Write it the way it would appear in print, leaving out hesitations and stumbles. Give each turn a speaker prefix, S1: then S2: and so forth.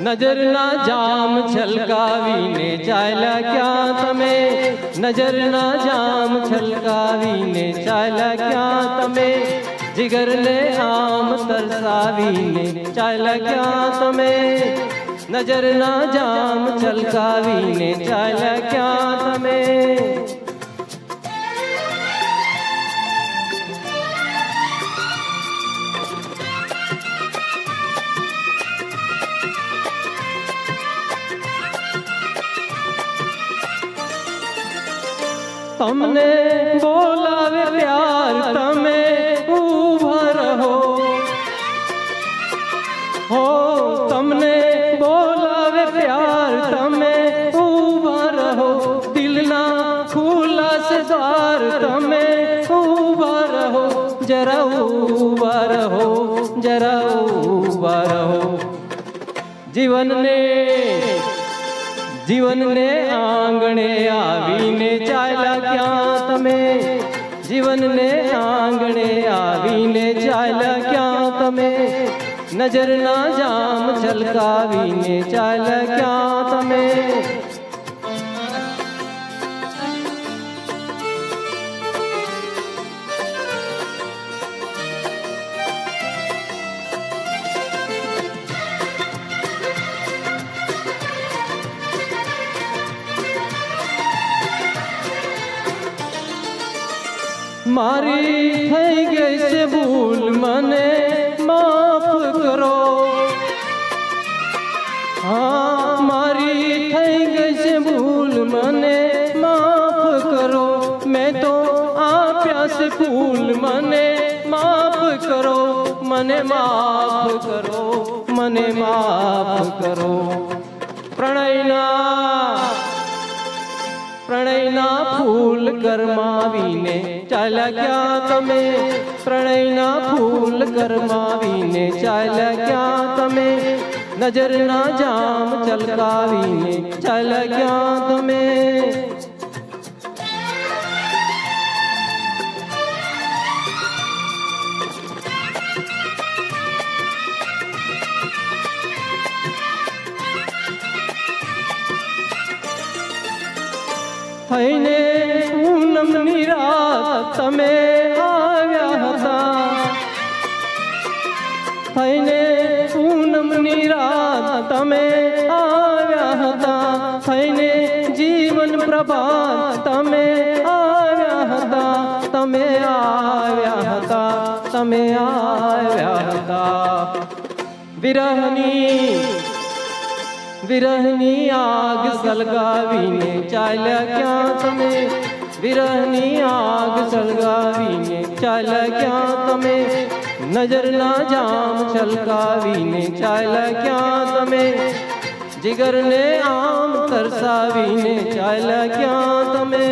S1: નજરના જામ છલકાવીને ચાલ્યા ક્યાં તમે? નજરના જામ છલકાવીને ચાલ્યા ક્યાં તમે? જીગરને આમ તરસાવીને ચાલ્યા ક્યાં તમે? નજરના જામ છલકાવીને ચાલ્યા ક્યાં તમે? તમને બોલાવે પ્યાર તમે ઊભા રહો હો. તમને બોલાવે પ્યાર તમે ઊભા રહો. દિલના ખુલ્લા સે દ્વાર તમે ઊભા રહો. જરા ઊભા રહો, જરા ઊભા રહો. જીવનને આંગણે આવીને ચાલ્યા ક્યાં તમે? જીવનને આંગણે આવીને ચાલ્યા ક્યાં તમે? નજરના જામ છલકાવીને ચાલ્યા ક્યાં તમે? મારી થઈ ગઈ છે ભૂલ, મને માફ કરો. હા, મારી થઈ ગઈ છે ભૂલ, મને માફ કરો. મેં તો આપ્યા છે ફૂલ, મને માફ કરો. મને માફ કરો, મને માફ કરો. પ્રણયના ફૂલ કરમાવીને ચાલ્યા ક્યાં તમે? પ્રણયના ફૂલ કરમાવીને ચાલ્યા ક્યાં તમે? નજરના જામ છલકાવીને ચાલ્યા ક્યાં તમે? થઈને પૂનમની રાત તમે આવ્યા હતા. થઈને પૂનમની રાત તમે આવ્યા હતા. થઈને જીવન પ્રભાત તમે આવ્યા હતા. તમે આવ્યા હતા, તમે આવ્યા હતા. વિરહની આગ સળગાવીને ચાલ્યા ક્યાં તમે? વિરહની આગ સળગાવીને ચાલ્યા ક્યાં તમે? નજરના જામ છલકાવીને ચાલ્યા ક્યાં તમે? જીગરને આમ તરસાવીને ચાલ્યા ક્યાં તમે?